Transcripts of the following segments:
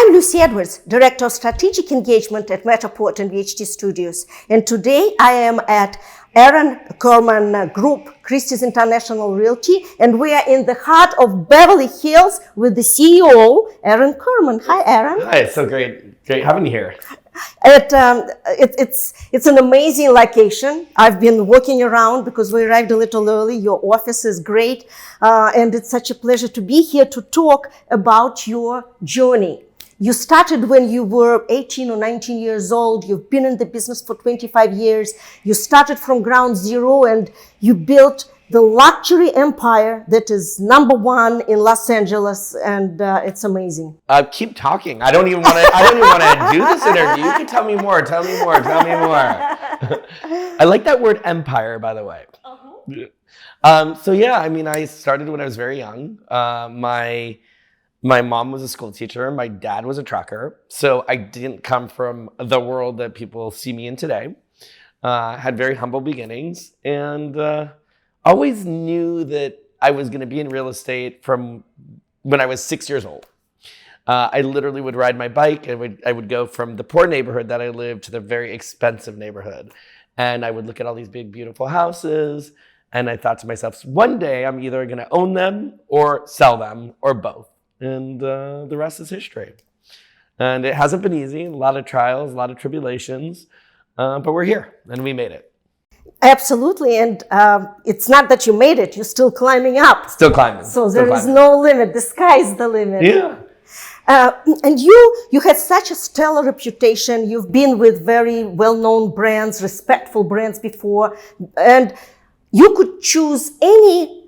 I'm Lucy Edwards, Director of Strategic Engagement at Metaport and VHT Studios. And today I am at Aaron Kirman Group, Christie's International Realty, and we are in the heart of Beverly Hills with the CEO, Aaron Kirman. Hi, Aaron. Hi, it's so great having you here. It's an amazing location. I've been walking around because we arrived a little early. Your office is great, and it's such a pleasure to be here to talk about your journey. You started when you were 18 or 19 years old. You've been in the business for 25 years. You started from ground zero and you built the luxury empire that is #1 in Los Angeles, and it's amazing. Keep talking. I don't even want to do this interview. You can tell me more. Tell me more. I like that word empire, by the way. So yeah, I mean, I started when I was very young. My mom was a school teacher. My dad was a trucker. So I didn't come from the world that people see me in today. Had very humble beginnings, and always knew that I was going to be in real estate from when I was 6 years old. I literally would ride my bike. I would go from the poor neighborhood that I lived to the very expensive neighborhood. And I would look at all these big, beautiful houses. And I thought to myself, one day I'm either going to own them or sell them or both. And the rest is history. And it hasn't been easy. A lot of trials, a lot of tribulations. But we're here and we made it. Absolutely, and it's not that you made it, you're still climbing up. Still climbing. So there is no limit, the sky is the limit. Yeah. And you had such a stellar reputation. You've been with very well-known brands, respectful brands before, and you could choose any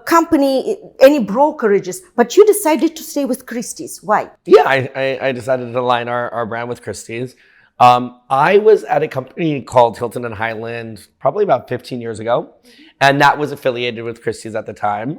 company, any brokerages, but you decided to stay with Christie's. Why? Yeah, I decided to align our brand with Christie's. I was at a company called Hilton and Highland probably about 15 years ago, and that was affiliated with Christie's at the time.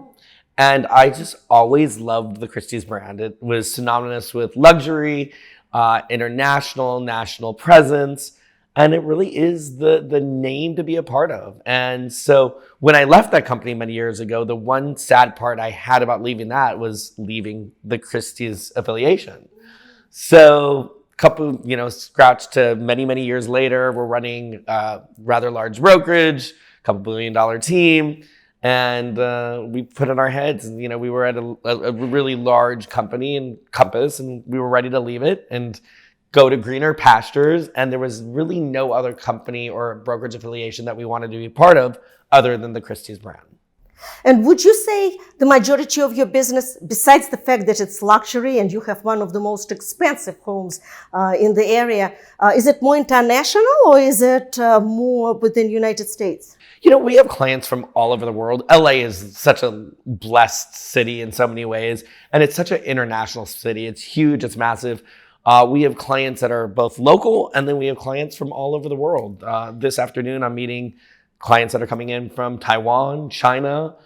And I just always loved the Christie's brand. It was synonymous with luxury, national presence, and it really is the name to be a part of. And so when I left that company many years ago, the one sad part I had about leaving that was leaving the Christie's affiliation. So couple, scratch to many years later, we're running a rather large brokerage, $2 billion team, and we put in our heads, and we were at a really large company in Compass, and we were ready to leave it and go to greener pastures, and there was really no other company or brokerage affiliation that we wanted to be part of other than the Christie's brand. And would you say the majority of your business, besides the fact that it's luxury and you have one of the most expensive homes in the area, is it more international or is it more within the United States? We have clients from all over the world. LA is such a blessed city in so many ways, and it's such an international city. It's huge, it's massive. We have clients that are both local, and then we have clients from all over the world. This afternoon, I'm meeting clients that are coming in from Taiwan, China.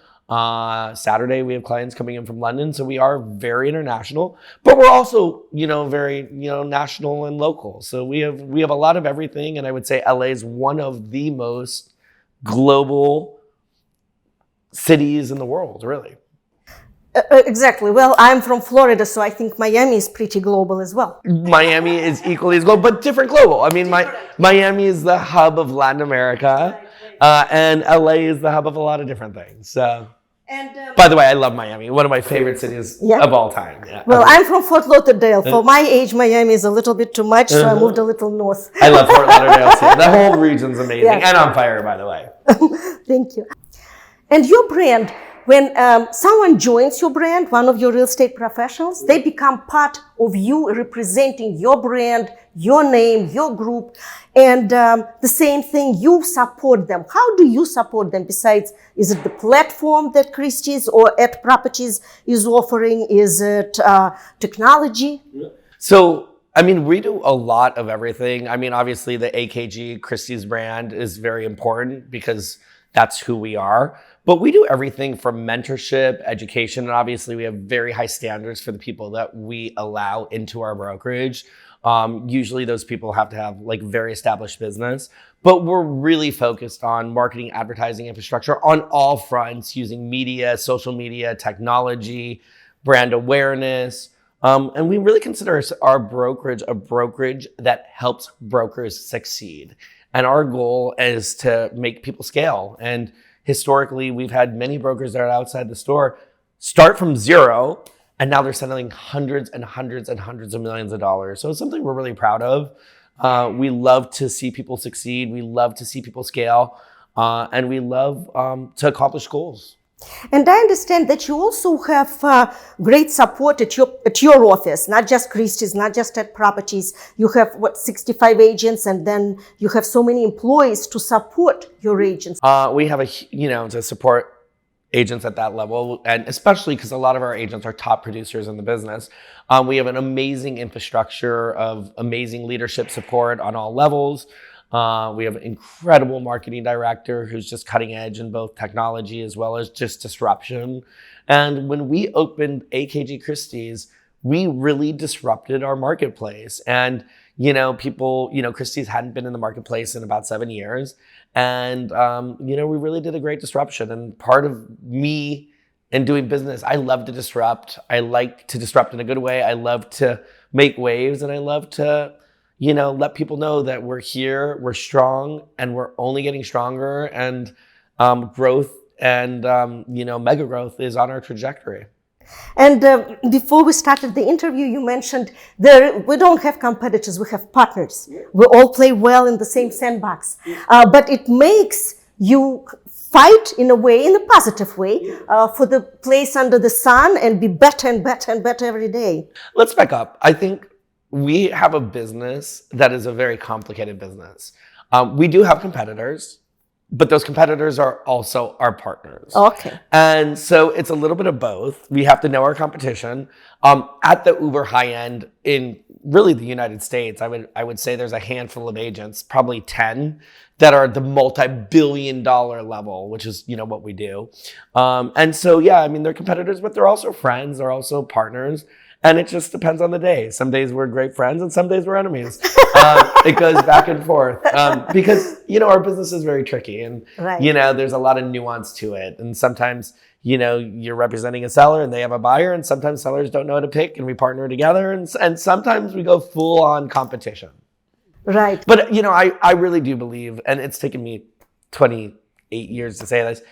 Saturday, we have clients coming in from London. So we are very international, but we're also, very, national and local. So we have a lot of everything. And I would say LA is one of the most global cities in the world, really. Exactly. Well, I'm from Florida, so I think Miami is pretty global as well. Miami is equally as global, but different global. I mean, Miami is the hub of Latin America. And LA is the hub of a lot of different things. So, by the way, I love Miami. One of my favorite cities of all time. Yeah. Well, I'm from Fort Lauderdale. For my age, Miami is a little bit too much, so I moved a little north. I love Fort Lauderdale too. The whole region's amazing and on fire, by the way. Thank you. And your brand, when someone joins your brand, one of your real estate professionals, they become part of you, representing your brand, your name, your group, and the same thing, you support them. How do you support them? Besides, is it the platform that Christie's or at Properties is offering? Is it technology? So, we do a lot of everything. Obviously the AKG Christie's brand is very important because that's who we are. But we do everything from mentorship, education, and obviously we have very high standards for the people that we allow into our brokerage. Usually those people have to have very established business, but we're really focused on marketing, advertising, infrastructure on all fronts, using media, social media, technology, brand awareness, And we really consider our brokerage a brokerage that helps brokers succeed. And our goal is to make people scale. And historically, we've had many brokers that are outside the store start from zero, and now they're settling hundreds and hundreds and hundreds of millions of dollars. So it's something we're really proud of. We love to see people succeed. We love to see people scale. And we love to accomplish goals. And I understand that you also have great support at your office, not just Christie's, not just at Properties. You have, 65 agents, and then you have so many employees to support your agents. We have to support agents at that level, and especially because a lot of our agents are top producers in the business. We have an amazing infrastructure of amazing leadership support on all levels. We have an incredible marketing director who's just cutting edge in both technology as well as just disruption. And when we opened AKG Christie's, we really disrupted our marketplace. And, people, Christie's hadn't been in the marketplace in about 7 years. And, we really did a great disruption. And part of me in doing business, I love to disrupt. I like to disrupt in a good way. I love to make waves, and I love to let people know that we're here, we're strong, and we're only getting stronger, and growth and, mega growth is on our trajectory. And before we started the interview, you mentioned we don't have competitors, we have partners. We all play well in the same sandbox. But it makes you fight in a way, in a positive way, for the place under the sun and be better and better and better every day. Let's back up. I think we have a business that is a very complicated business. We do have competitors, but those competitors are also our partners. Okay. And so it's a little bit of both. We have to know our competition. At the uber high end in really the United States, I would say there's a handful of agents, probably 10, that are at the multi-billion-dollar level, which is, what we do. And so, they're competitors, but they're also friends. They're also partners. And it just depends on the day. Some days we're great friends and some days we're enemies. It goes back and forth because, our business is very tricky, and, right. There's a lot of nuance to it. And sometimes, you're representing a seller and they have a buyer, and sometimes sellers don't know how to pick, and we partner together, and sometimes we go full on competition. Right. But, I really do believe, and it's taken me 28 years to say this,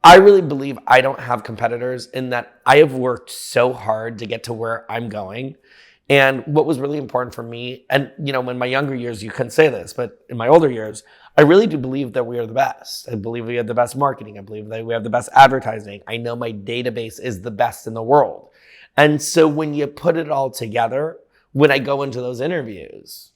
I really believe I don't have competitors, in that I have worked so hard to get to where I'm going. And what was really important for me, and in my younger years, you couldn't say this, but in my older years, I really do believe that we are the best. I believe we have the best marketing. I believe that we have the best advertising. I know my database is the best in the world. And so when you put it all together, when I go into those interviews,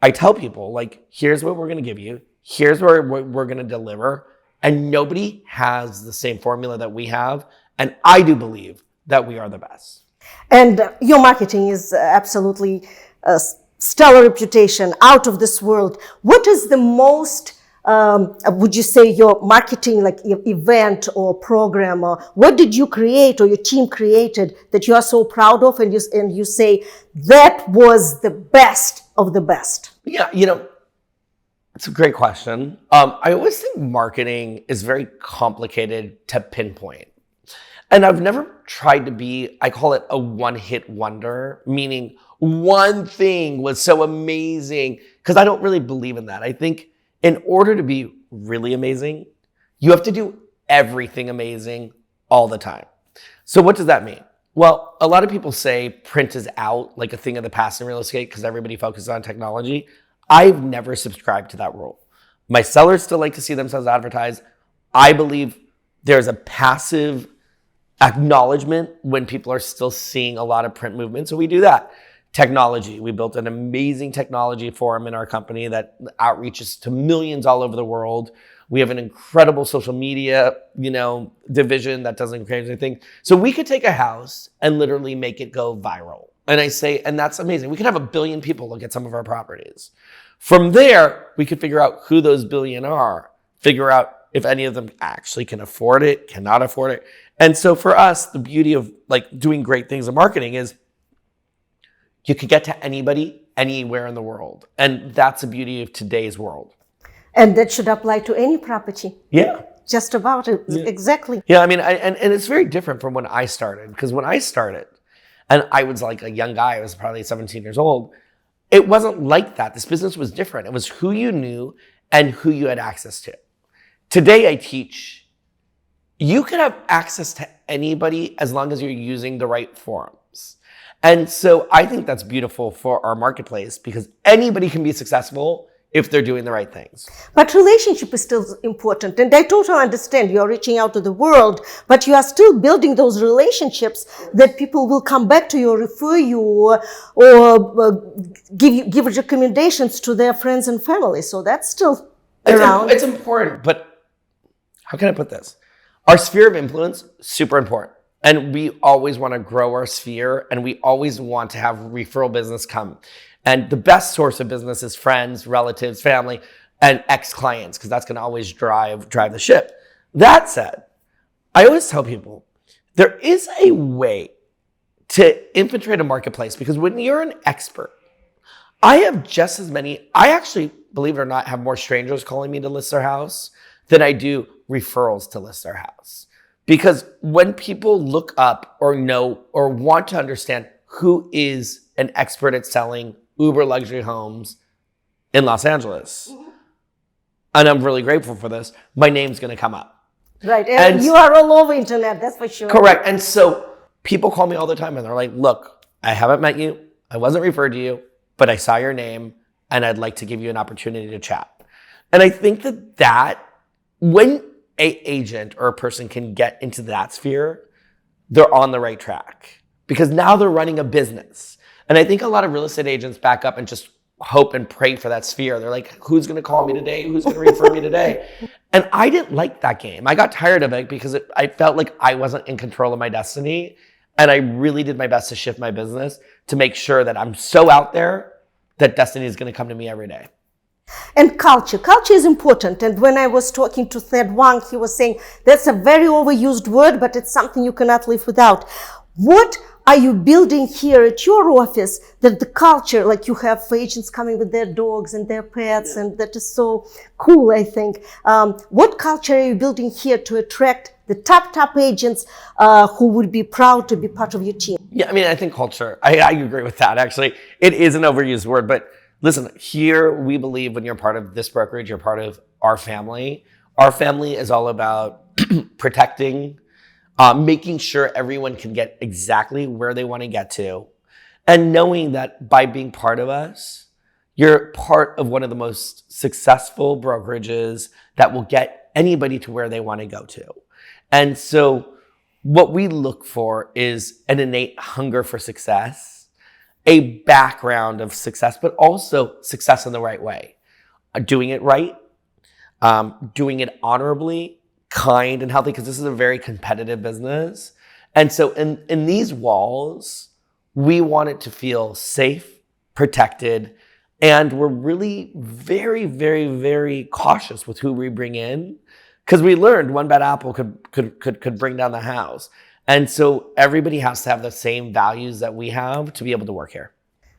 I tell people, here's what we're going to give you. Here's what we're going to deliver. And nobody has the same formula that we have. And I do believe that we are the best. And your marketing is absolutely a stellar reputation, out of this world. What is the most, would you say, your marketing event or program, or what did you create or your team created that you are so proud of, and you say that was the best of the best? Yeah, it's a great question. I always think marketing is very complicated to pinpoint. And I've never tried to be, I call it a one-hit wonder, meaning one thing was so amazing, because I don't really believe in that. I think in order to be really amazing, you have to do everything amazing all the time. So what does that mean? Well, a lot of people say print is out, like a thing of the past in real estate, because everybody focuses on technology. I've never subscribed to that rule. My sellers still like to see themselves advertised. I believe there's a passive acknowledgement when people are still seeing a lot of print movement. So we do that. Technology. We built an amazing technology forum in our company that outreaches to millions all over the world. We have an incredible social media, division that doesn't create anything. So we could take a house and literally make it go viral. And I say, and that's amazing. We could have 1 billion people look at some of our properties. From there, we could figure out who those billion are, figure out if any of them actually can afford it, cannot afford it. And so for us, the beauty of doing great things in marketing is you could get to anybody, anywhere in the world. And that's the beauty of today's world. And that should apply to any property. Yeah. Just about it. Yeah. Exactly. Yeah, and it's very different from when I started. Because when I started, And I was like a young guy. I was probably 17 years old. It wasn't like that. This business was different. It was who you knew and who you had access to. Today I teach, you can have access to anybody as long as you're using the right forums. And so I think that's beautiful for our marketplace because anybody can be successful if they're doing the right things. But relationship is still important. And I totally understand you're reaching out to the world, but you are still building those relationships that people will come back to you or refer you or give recommendations to their friends and family. So that's still around. It's important, but how can I put this? Our sphere of influence, super important. And we always want to grow our sphere and we always want to have referral business come. And the best source of business is friends, relatives, family, and ex-clients, because that's going to always drive the ship. That said, I always tell people, there is a way to infiltrate a marketplace because when you're an expert, I have just as many, I actually, believe it or not, have more strangers calling me to list their house than I do referrals to list their house. Because when people look up or know or want to understand who is an expert at selling uber luxury homes in Los Angeles, and I'm really grateful for this, my name's going to come up. Right. And you are all over internet, that's for sure. Correct. And so people call me all the time and they're like, look, I haven't met you. I wasn't referred to you, but I saw your name and I'd like to give you an opportunity to chat. And I think that when an agent or a person can get into that sphere, they're on the right track because now they're running a business. And I think a lot of real estate agents back up and just hope and pray for that sphere. They're like, who's going to call me today? Who's going to refer me today? And I didn't like that game. I got tired of it because I felt like I wasn't in control of my destiny. And I really did my best to shift my business to make sure that I'm so out there that destiny is going to come to me every day. And culture is important. And when I was talking to Thad Wang, he was saying that's a very overused word, but it's something you cannot live without. What are you building here at your office that the culture, like you have agents coming with their dogs and their pets, and that is so cool, I think. What culture are you building here to attract the top agents who would be proud to be part of your team? Yeah, I mean, I think culture, I agree with that, actually. It is an overused word, but listen, here we believe when you're part of this brokerage, you're part of our family. Our family is all about protecting, making sure everyone can get exactly where they want to get to, and knowing that by being part of us, you're part of one of the most successful brokerages that will get anybody to where they want to go to. And so what we look for is an innate hunger for success, a background of success, but also success in the right way. Doing it right, doing it honorably, kind and healthy, because this is a very competitive business. And so in these walls, we want it to feel safe, protected, and we're really very, very, very cautious with who we bring in, because we learned one bad apple could bring down the house. And so everybody has to have the same values that we have to be able to work here.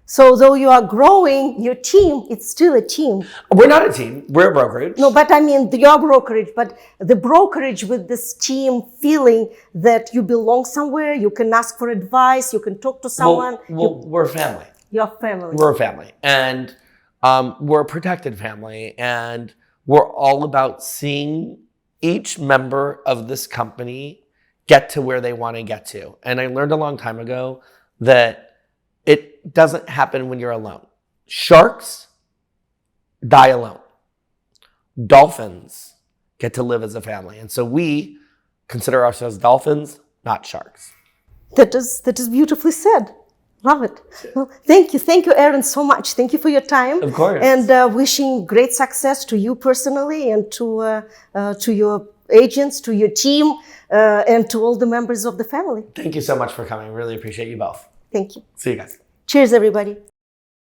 So though you are growing your team, it's still a team. We're not a team. We're a brokerage. No, but I mean your brokerage, but the brokerage with this team feeling that you belong somewhere, you can ask for advice, you can talk to someone. We're a family. Your family. We're a family. And we're a protected family. And we're all about seeing each member of this company get to where they want to get to. And I learned a long time ago that it doesn't happen when you're alone. Sharks die alone. Dolphins get to live as a family. And so we consider ourselves dolphins, not sharks. That is beautifully said. Love it. Well, thank you, Aaron, so much. Thank you for your time. Of course. And wishing great success to you personally and to your agents, to your team, and to all the members of the family. Thank you so much for coming. Really appreciate you both. Thank you. See you guys. Cheers, everybody.